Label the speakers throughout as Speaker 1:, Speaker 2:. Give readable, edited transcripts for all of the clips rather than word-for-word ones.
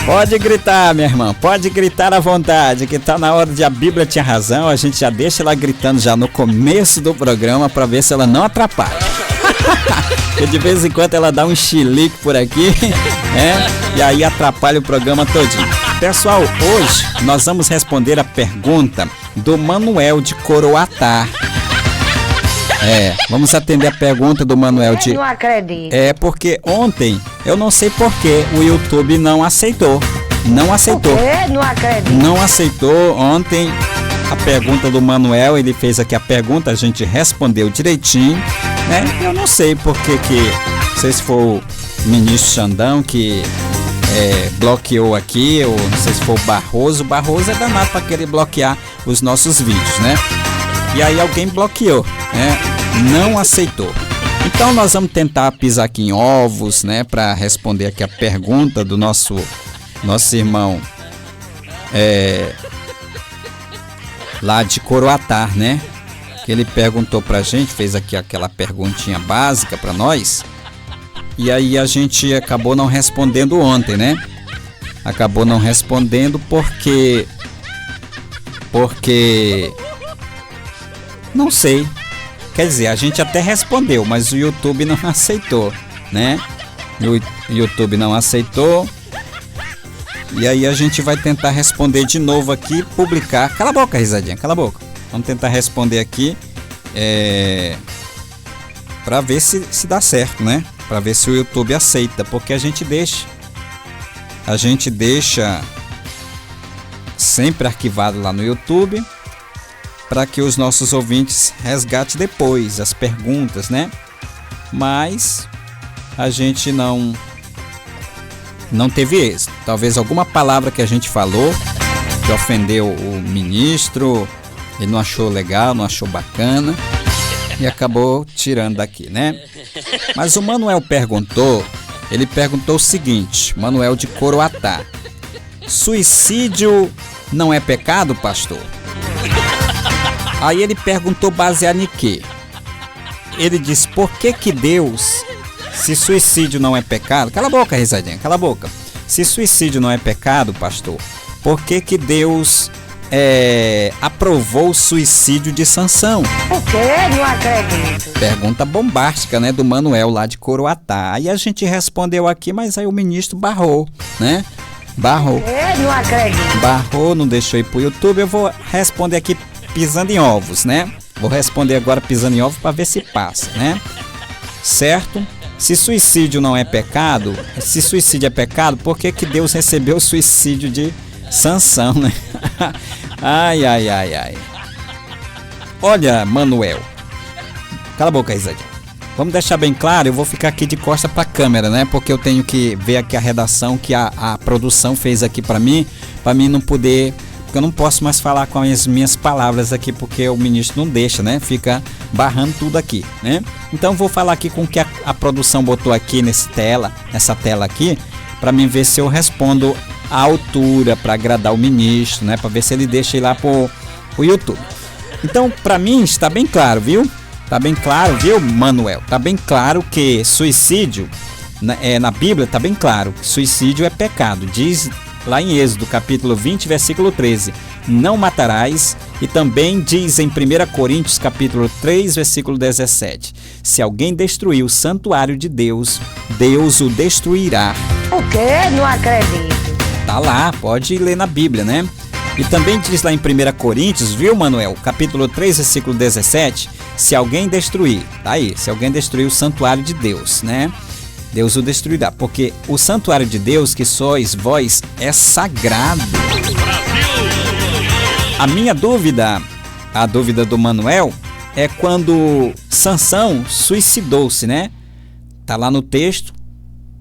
Speaker 1: Pode gritar, minha irmã, pode gritar à vontade, que tá na hora de A Bíblia Tinha Razão. A gente já deixa ela gritando já no começo do programa pra ver se ela não atrapalha. Porque de vez em quando ela dá um chilique por aqui, né? E aí atrapalha o programa todinho. Pessoal, hoje nós vamos responder a pergunta do Manuel de Coroatá. Vamos atender a pergunta do Manuel de...
Speaker 2: Não acredito.
Speaker 1: Porque ontem, eu não sei porquê, o YouTube não aceitou. Não aceitou.
Speaker 2: Por quê? Não acredito.
Speaker 1: Não aceitou ontem a pergunta do Manuel. Ele fez aqui a pergunta, a gente respondeu direitinho, né? Eu não sei porque que... Não sei se foi o ministro Xandão que bloqueou aqui, ou não sei se foi o Barroso. O Barroso é danado para querer bloquear os nossos vídeos, né? E aí alguém bloqueou, né? Não aceitou. Então nós vamos tentar pisar aqui em ovos, né? Para responder aqui a pergunta do nosso irmão lá de Coroatá, né? Que ele perguntou pra gente, fez aqui aquela perguntinha básica para nós. E aí a gente acabou não respondendo ontem, né? Acabou não respondendo porque não sei. Quer dizer, a gente até respondeu, mas o YouTube não aceitou, né? O YouTube não aceitou. E aí a gente vai tentar responder de novo aqui, publicar. Cala a boca, risadinha, cala a boca. Vamos tentar responder aqui para ver se dá certo, né? Para ver se o YouTube aceita, porque a gente deixa sempre arquivado lá no YouTube, para que os nossos ouvintes resgatem depois as perguntas, né? Mas a gente não teve êxito. Talvez alguma palavra que a gente falou que ofendeu o ministro, ele não achou legal, não achou bacana e acabou tirando daqui, né? Mas o Manuel perguntou o seguinte, Manuel de Coroatá: suicídio não é pecado, pastor? Aí ele perguntou baseado em quê? Ele disse, por que Deus, se suicídio não é pecado... Cala a boca, risadinha, cala a boca. Se suicídio não é pecado, pastor, por que Deus aprovou o suicídio de Sansão?
Speaker 2: Por quê? Não acredito.
Speaker 1: Pergunta bombástica, né, do Manuel lá de Coroatá. Aí a gente respondeu aqui, mas aí o ministro barrou, né? Barrou.
Speaker 2: Por quê? Não acredito.
Speaker 1: Barrou, não deixou ir pro YouTube. Eu vou responder aqui pisando em ovos, né? Vou responder agora pisando em ovos para ver se passa, né? Certo? Se suicídio não é pecado, se suicídio é pecado, por que Deus recebeu o suicídio de Sansão, né? Ai. Olha, Manuel. Cala a boca, risadinha. Vamos deixar bem claro, eu vou ficar aqui de costas para a câmera, né? Porque eu tenho que ver aqui a redação que a produção fez aqui para mim não poder... Porque eu não posso mais falar com as minhas palavras aqui, porque o ministro não deixa, né? Fica barrando tudo aqui, né? Então vou falar aqui com o que a produção botou aqui nessa tela aqui, para mim ver se eu respondo à altura, para agradar o ministro, né? Para ver se ele deixa ir lá pro YouTube. Então, para mim está bem claro, viu? Tá bem claro, viu, Manuel? Tá bem claro que suicídio, na Bíblia tá bem claro, que suicídio é pecado. Diz lá em Êxodo, capítulo 20, versículo 13, não matarás. E também diz em 1 Coríntios, capítulo 3, versículo 17, se alguém destruir o santuário de Deus, Deus o destruirá.
Speaker 2: Por quê? Não acredito.
Speaker 1: Tá lá, pode ler na Bíblia, né? E também diz lá em 1 Coríntios, viu, Manuel? Capítulo 3, versículo 17, se alguém destruir, tá aí, se alguém destruir o santuário de Deus, né? Deus o destruirá, porque o santuário de Deus, que sois vós, é sagrado. A minha dúvida, a dúvida do Manuel, é quando Sansão suicidou-se, né? Tá lá no texto,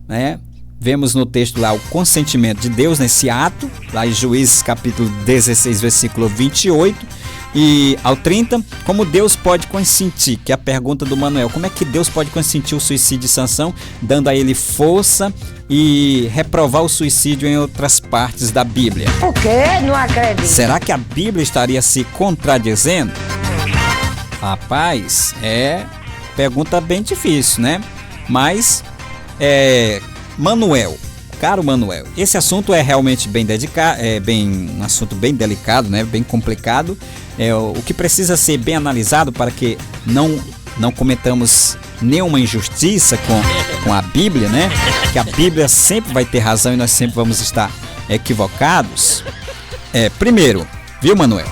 Speaker 1: né? Vemos no texto lá o consentimento de Deus nesse ato, lá em Juízes capítulo 16, versículo 28 e ao 30, como Deus pode consentir, que é a pergunta do Manuel, como é que Deus pode consentir o suicídio de Sansão, dando a ele força e reprovar o suicídio em outras partes da Bíblia?
Speaker 2: Por quê? Não acredito.
Speaker 1: Será que a Bíblia estaria se contradizendo? Rapaz, pergunta bem difícil, né? Mas, Manuel, Caro Manuel, esse assunto é realmente bem um assunto bem delicado, né? Bem complicado. O que precisa ser bem analisado para que não cometamos nenhuma injustiça com a Bíblia, né? Que a Bíblia sempre vai ter razão e nós sempre vamos estar equivocados. Primeiro, viu, Manuel?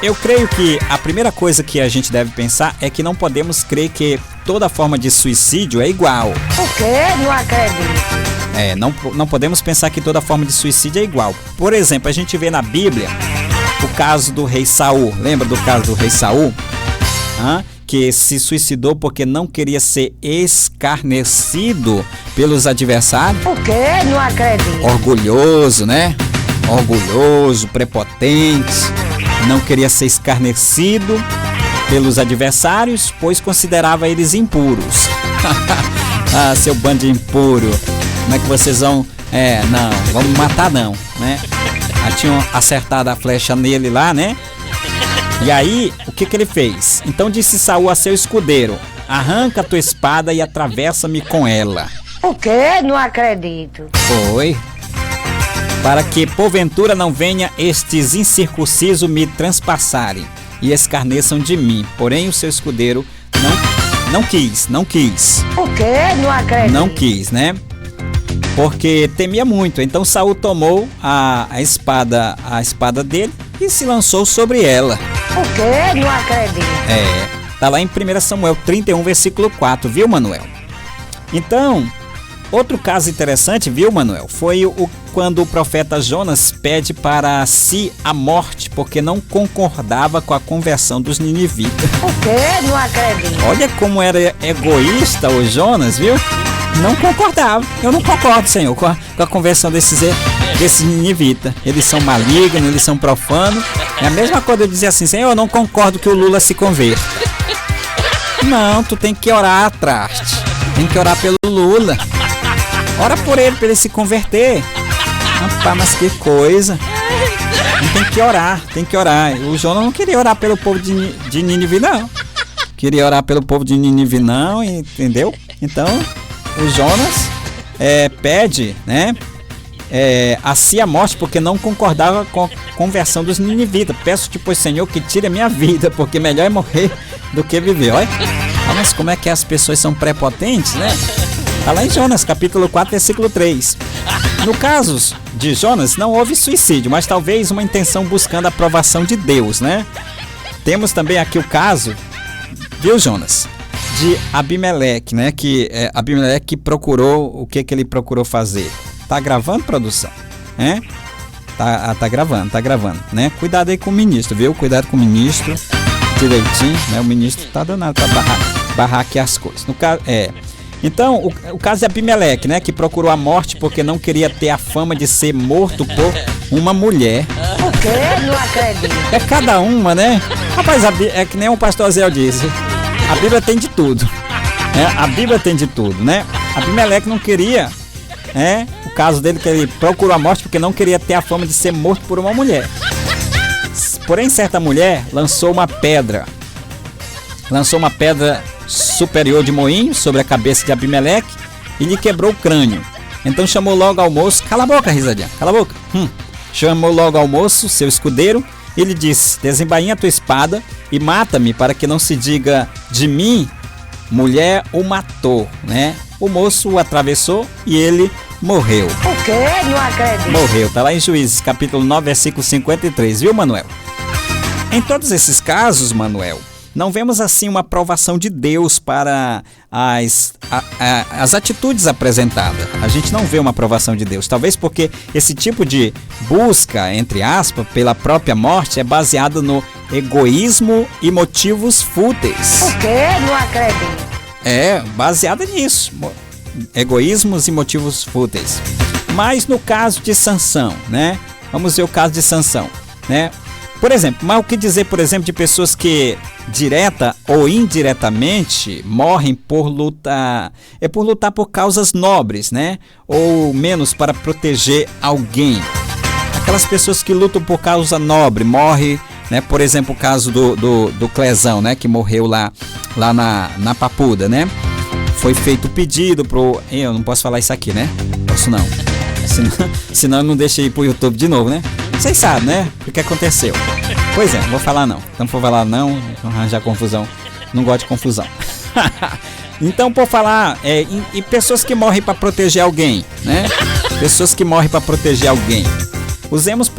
Speaker 1: Eu creio que a primeira coisa que a gente deve pensar é que não podemos crer que toda forma de suicídio é igual.
Speaker 2: O quê? Não acredito.
Speaker 1: Não podemos pensar que toda forma de suicídio é igual. Por exemplo, a gente vê na Bíblia o caso do rei Saul. Lembra do caso do rei Saul? Que se suicidou porque não queria ser escarnecido pelos adversários.
Speaker 2: O quê? Não acredito.
Speaker 1: Orgulhoso, né? Orgulhoso, prepotente. Não queria ser escarnecido pelos adversários, pois considerava eles impuros. Seu bando de impuro. Como é que vocês vão... não, vamos matar não, né? Tinham acertado a flecha nele lá, né? E aí, o que ele fez? Então disse Saul a seu escudeiro: arranca a tua espada e atravessa-me com ela.
Speaker 2: O quê? Não acredito.
Speaker 1: Foi. Para que porventura não venha estes incircuncisos me transpassarem e escarneçam de mim. Porém o seu escudeiro não quis.
Speaker 2: O quê? Não acredito.
Speaker 1: Não quis, né? Porque temia muito. Então Saul tomou a espada dele e se lançou sobre ela.
Speaker 2: O quê? Não acredito.
Speaker 1: Tá lá em 1 Samuel 31, versículo 4, viu, Manuel? Então, outro caso interessante, viu, Manuel? Foi quando o profeta Jonas pede para si a morte, porque não concordava com a conversão dos ninivitas.
Speaker 2: O quê? Não acredito.
Speaker 1: Olha como era egoísta o Jonas, viu? Não concordava. Eu não concordo, Senhor, com a conversão desses ninivitas. Eles são malignos, eles são profanos. É a mesma coisa eu dizer assim: Senhor, eu não concordo que o Lula se converta. Não, tu tem que orar atrás. Tem que orar pelo Lula. Ora por ele, para ele se converter. Rapaz, mas que coisa. Tem que orar. O Jonas não queria orar pelo povo de Nínive, não. Queria orar pelo povo de Nínive, não, entendeu? Então, o Jonas pede, né, a si a morte, porque não concordava com a conversão dos ninivitas. Peço-te, pois, Senhor, que tire a minha vida, porque melhor é morrer do que viver. Olha, mas como é que as pessoas são prepotentes, né? Está lá em Jonas, capítulo 4, versículo 3. No caso de Jonas, não houve suicídio, mas talvez uma intenção buscando a aprovação de Deus, né? Temos também aqui o caso, viu, Jonas, de Abimeleque, né? Abimeleque procurou, o que ele procurou fazer? Tá gravando, produção? Tá gravando, né? Cuidado aí com o ministro, viu? Cuidado com o ministro, direitinho, né? O ministro tá danado pra barrar aqui as coisas. No caso, Então, o caso de Abimeleque, né? Que procurou a morte porque não queria ter a fama de ser morto por uma mulher.
Speaker 2: O quê? Não acredito.
Speaker 1: É cada uma, né? Rapaz, é que nem o pastor Zé disse. A Bíblia tem de tudo. A Bíblia tem de tudo, né? Abimeleque não queria, o caso dele que ele procurou a morte porque não queria ter a fama de ser morto por uma mulher. Porém, certa mulher lançou uma pedra superior de moinho sobre a cabeça de Abimeleque e lhe quebrou o crânio. Então chamou logo ao moço, cala a boca, risadinha, cala a boca. Chamou logo ao moço, seu escudeiro, e lhe disse: desembainha a tua espada e mata-me, para que não se diga de mim, mulher o matou, né? O moço o atravessou e ele morreu.
Speaker 2: O quê? Não acredito.
Speaker 1: Morreu, tá lá em Juízes, capítulo 9, versículo 53, viu, Manuel? Em todos esses casos, Manuel, não vemos assim uma aprovação de Deus para as atitudes apresentadas. A gente não vê uma aprovação de Deus. Talvez porque esse tipo de busca, entre aspas, pela própria morte é baseado no egoísmo e motivos fúteis.
Speaker 2: O quê? Não acredito.
Speaker 1: Baseada nisso. Egoísmos e motivos fúteis. Mas no caso de Sansão, né? Vamos ver o caso de Sansão, né? Por exemplo, mas o que dizer, por exemplo, de pessoas que direta ou indiretamente morrem por lutar, por lutar por causas nobres, né? Ou menos para proteger alguém. Aquelas pessoas que lutam por causa nobre, morrem, né? Por exemplo, o caso do Clesão, né? Que morreu lá na Papuda, né? Foi feito o pedido pro... Eu não posso falar isso aqui, né? Posso não. Senão eu não deixei ir pro YouTube de novo, né? Vocês sabem, né? O que aconteceu. Pois é, não vou falar não. Então, por falar não, arranjar confusão. Não gosto de confusão. Então, por falar em pessoas que morrem para proteger alguém, né? Pessoas que morrem para proteger alguém. Usemos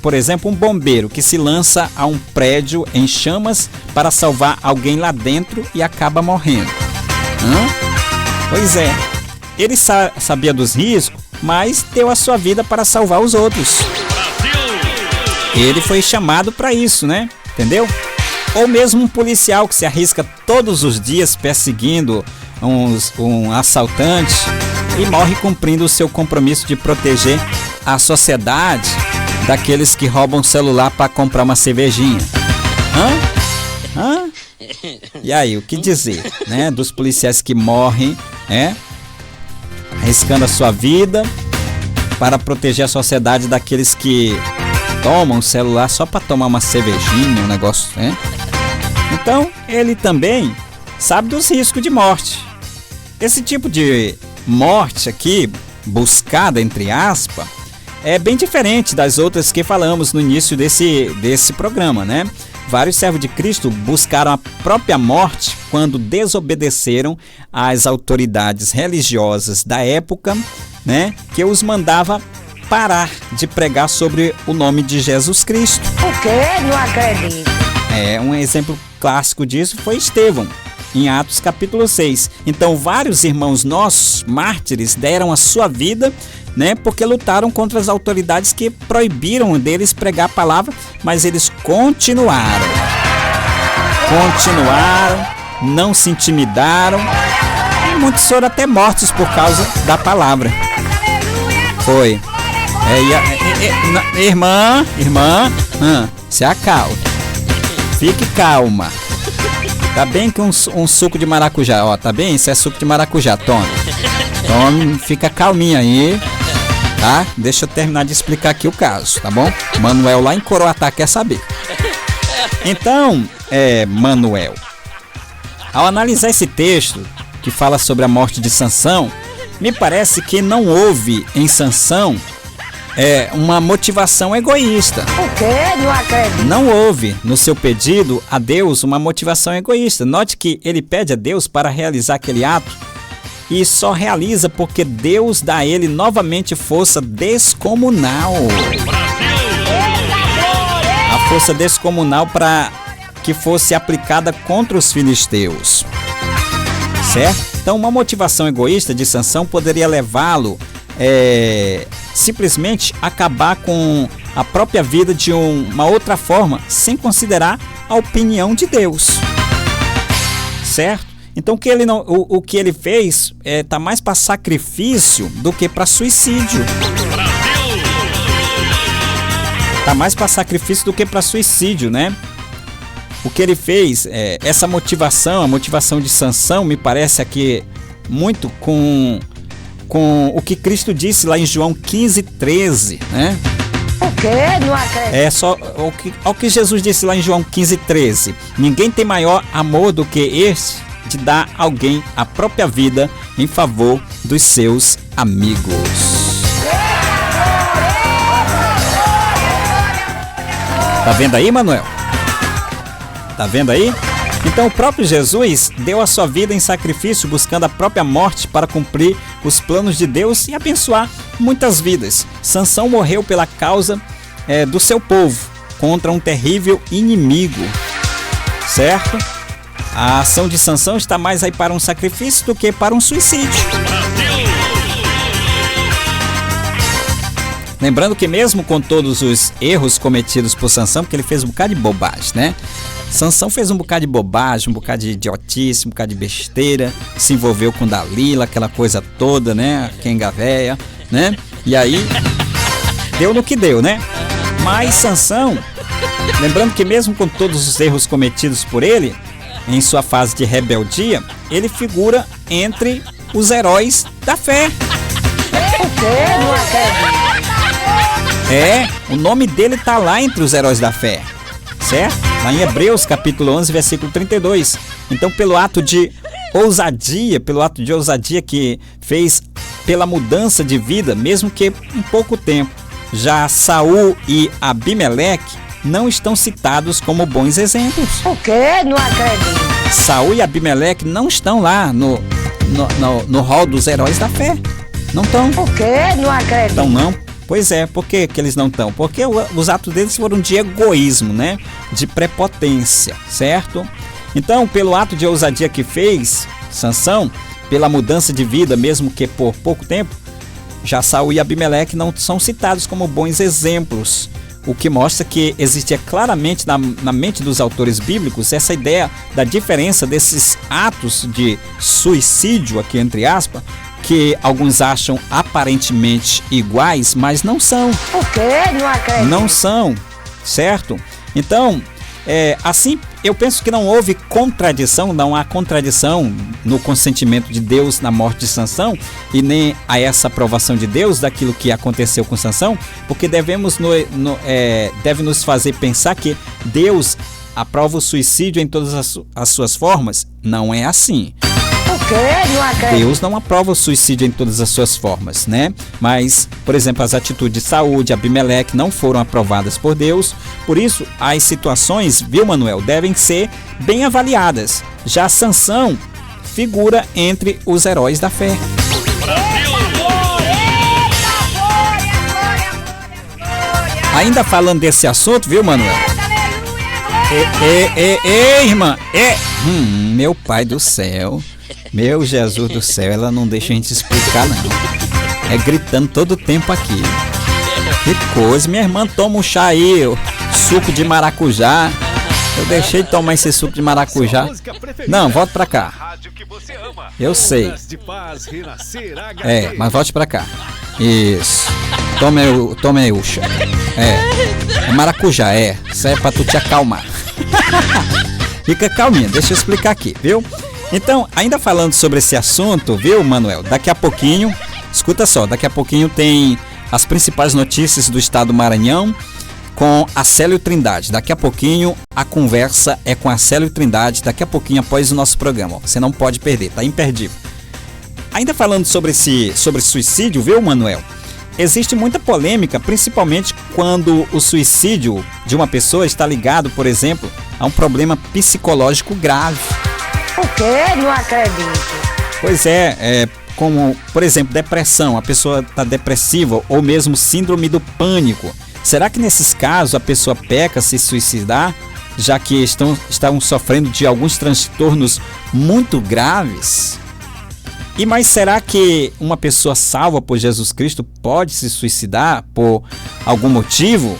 Speaker 1: por exemplo um bombeiro que se lança a um prédio em chamas para salvar alguém lá dentro e acaba morrendo. Pois é, ele sabia dos riscos, mas deu a sua vida para salvar os outros. Ele foi chamado para isso, né? Entendeu? Ou mesmo um policial que se arrisca todos os dias perseguindo um assaltante e morre cumprindo o seu compromisso de proteger a sociedade daqueles que roubam celular para comprar uma cervejinha. E aí, o que dizer, né? Dos policiais que morrem, arriscando a sua vida para proteger a sociedade daqueles que tomam o celular só para tomar uma cervejinha, um negócio, né? Então, ele também sabe dos riscos de morte. Esse tipo de morte aqui, buscada entre aspas, é bem diferente das outras que falamos no início desse programa, né? Vários servos de Cristo buscaram a própria morte quando desobedeceram às autoridades religiosas da época, né? Que os mandava parar de pregar sobre o nome de Jesus Cristo.
Speaker 2: O quê? Não acredito.
Speaker 1: Um exemplo clássico disso foi Estevão, em Atos capítulo 6. Então, vários irmãos nossos, mártires, deram a sua vida, né, porque lutaram contra as autoridades que proibiram deles pregar a palavra, mas eles continuaram, não se intimidaram, e muitos foram até mortos por causa da palavra. Foi. Irmã, se acalme. Fique calma. Tá bem que um suco de maracujá, ó, tá bem? Isso é suco de maracujá, tome, fica calminha aí, tá? Deixa eu terminar de explicar aqui o caso, tá bom? Manuel lá em Coroatá quer saber. Então, Manuel, ao analisar esse texto que fala sobre a morte de Sansão, me parece que não houve em Sansão uma motivação egoísta.
Speaker 2: O quê? Não acredito.
Speaker 1: Não houve no seu pedido a Deus uma motivação egoísta. Note que ele pede a Deus para realizar aquele ato e só realiza porque Deus dá a ele novamente força descomunal. A força descomunal para que fosse aplicada contra os filisteus. Certo? Então, uma motivação egoísta de Sansão poderia levá-lo simplesmente acabar com a própria vida de uma outra forma, sem considerar a opinião de Deus. Certo? Então o que ele fez tá mais para sacrifício do que para suicídio. Tá mais para sacrifício do que para suicídio, né? O que ele fez, essa motivação, a motivação de Sansão, me parece aqui muito com o que Cristo disse lá em João 15:13, né?
Speaker 2: O quê? Não acredito.
Speaker 1: O que Jesus disse lá em João 15:13. Ninguém tem maior amor do que este de dar alguém a própria vida em favor dos seus amigos. Tá vendo aí, Manuel? Tá vendo aí? Então o próprio Jesus deu a sua vida em sacrifício, buscando a própria morte para cumprir os planos de Deus e abençoar muitas vidas. Sansão morreu pela causa do seu povo, contra um terrível inimigo. Certo? A ação de Sansão está mais aí para um sacrifício do que para um suicídio. Lembrando que mesmo com todos os erros cometidos por Sansão, porque ele fez um bocado de bobagem, né? Sansão fez um bocado de bobagem, um bocado de idiotice, um bocado de besteira, se envolveu com Dalila, aquela coisa toda, né? Quenga véia, né? E aí, deu no que deu, né? Mas Sansão, lembrando que mesmo com todos os erros cometidos por ele, em sua fase de rebeldia, ele figura entre os heróis da fé.
Speaker 2: O quê? Não acredito.
Speaker 1: O nome dele tá lá entre os heróis da fé, certo? Lá em Hebreus capítulo 11, versículo 32. Então, pelo ato de ousadia, pelo ato de ousadia que fez pela mudança de vida, mesmo que em pouco tempo. Já Saul e Abimeleque não estão citados como bons exemplos.
Speaker 2: O quê? Não acredito.
Speaker 1: Saul e Abimeleque não estão lá no hall dos heróis da fé. Não estão.
Speaker 2: O quê? Não acredito.
Speaker 1: Então não. Pois é, por que eles não estão? Porque os atos deles foram de egoísmo, né? De prepotência, certo? Então, pelo ato de ousadia que fez Sansão, pela mudança de vida, mesmo que por pouco tempo, já Saul e Abimeleque não são citados como bons exemplos, o que mostra que existia claramente na mente dos autores bíblicos essa ideia da diferença desses atos de suicídio, aqui entre aspas, que alguns acham aparentemente iguais, mas não são.
Speaker 2: O quê? Não acredito.
Speaker 1: Não são, certo? Então, assim, eu penso que não houve contradição, não há contradição no consentimento de Deus na morte de Sansão e nem a essa aprovação de Deus daquilo que aconteceu com Sansão, porque deve nos fazer pensar que Deus aprova o suicídio em todas as suas formas. Não é assim.
Speaker 2: O quê? Não acredito.
Speaker 1: Deus não aprova o suicídio em todas as suas formas, né? Mas, por exemplo, as atitudes de Saul, de Abimeleque não foram aprovadas por Deus. Por isso, as situações, viu, Manuel, devem ser bem avaliadas. Já Sansão figura entre os heróis da fé. Ainda falando desse assunto, viu, Manuel? Irmã! Meu pai do céu! Meu Jesus do céu, ela não deixa a gente explicar, não. É gritando todo o tempo aqui. Que coisa, minha irmã toma um chá aí, suco de maracujá. Eu deixei de tomar esse suco de maracujá. Não, volta pra cá. Eu sei. Mas volte pra cá. Isso. Tome aí o chá. É maracujá, isso é pra tu te acalmar. Fica calminha, deixa eu explicar aqui, viu? Então, ainda falando sobre esse assunto, viu, Manuel? Daqui a pouquinho, escuta só, daqui a pouquinho tem as principais notícias do estado do Maranhão com a Célio Trindade. Daqui a pouquinho a conversa é com a Célio Trindade, daqui a pouquinho após o nosso programa. Você não pode perder, tá imperdível. Ainda falando sobre suicídio, viu, Manuel? Existe muita polêmica, principalmente quando o suicídio de uma pessoa está ligado, por exemplo, a um problema psicológico grave.
Speaker 2: O quê? Não acredito.
Speaker 1: Pois como, por exemplo, depressão. A pessoa está depressiva ou mesmo síndrome do pânico. Será que nesses casos a pessoa peca se suicidar, já que estão sofrendo de alguns transtornos muito graves? Mas será que uma pessoa salva por Jesus Cristo pode se suicidar por algum motivo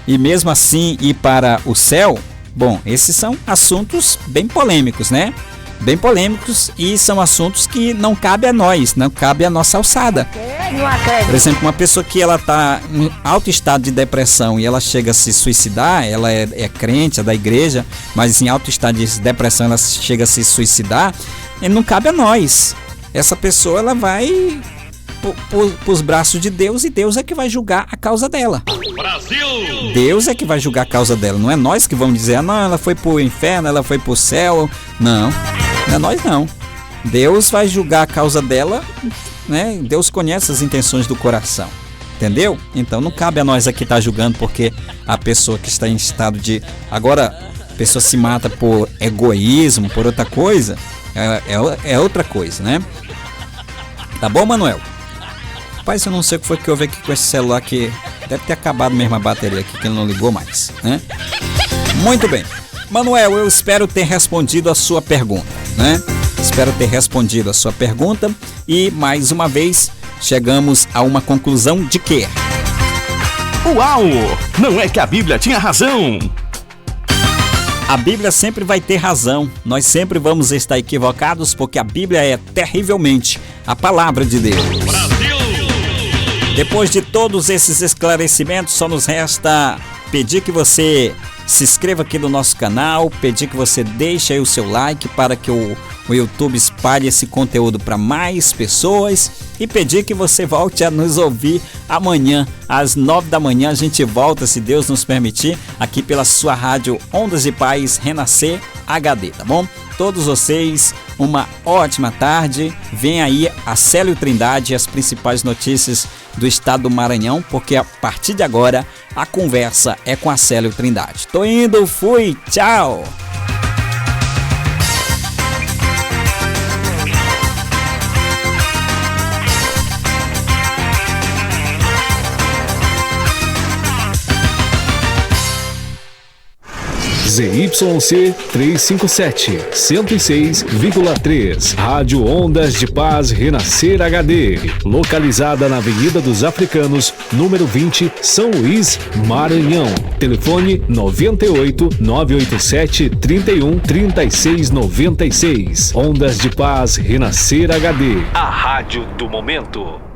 Speaker 1: e mesmo assim ir para o céu? Bom, esses são assuntos bem polêmicos, né? Bem polêmicos e são assuntos que não cabe a nós, não cabe a nossa alçada. Por exemplo, uma pessoa que ela está em alto estado de depressão e ela chega a se suicidar, ela é crente, é da igreja, mas em alto estado de depressão ela chega a se suicidar, e não cabe a nós. Essa pessoa ela vai para os braços de Deus e Deus é que vai julgar a causa dela. Brasil! Deus é que vai julgar a causa dela, não é nós que vamos dizer, não, ela foi para o inferno, ela foi para o céu. Não é nós não. Deus vai julgar a causa dela, né? Deus conhece as intenções do coração, entendeu? Então não cabe a nós aqui estar julgando porque a pessoa que está em estado de... Agora, a pessoa se mata por egoísmo, por outra coisa, é outra coisa, né? Tá bom, Manuel? Rapaz, eu não sei o que foi que houve aqui com esse celular que deve ter acabado mesmo a bateria aqui, que ele não ligou mais, né? Muito bem. Manuel, eu espero ter respondido a sua pergunta, né? Espero ter respondido a sua pergunta e, mais uma vez, chegamos a uma conclusão de que...
Speaker 3: Uau! Não é que a Bíblia tinha razão!
Speaker 1: A Bíblia sempre vai ter razão. Nós sempre vamos estar equivocados porque a Bíblia é terrivelmente a palavra de Deus. Brasil! Depois de todos esses esclarecimentos, só nos resta pedir que você se inscreva aqui no nosso canal, pedir que você deixe aí o seu like para que o YouTube espalhe esse conteúdo para mais pessoas e pedir que você volte a nos ouvir amanhã, às 9 da manhã. A gente volta, se Deus nos permitir, aqui pela sua rádio Ondas de Paz Renascer HD, tá bom? todos vocês uma ótima tarde. Vem aí a Célio Trindade e as principais notícias do estado do Maranhão, porque a partir de agora a conversa é com a Célio Trindade. Tô indo, fui, tchau!
Speaker 4: ZYC 357, 106,3. Rádio Ondas de Paz Renascer HD. Localizada na Avenida dos Africanos, número 20, São Luís, Maranhão. Telefone 98 987 31 36 96. Ondas de Paz Renascer HD. A rádio do momento.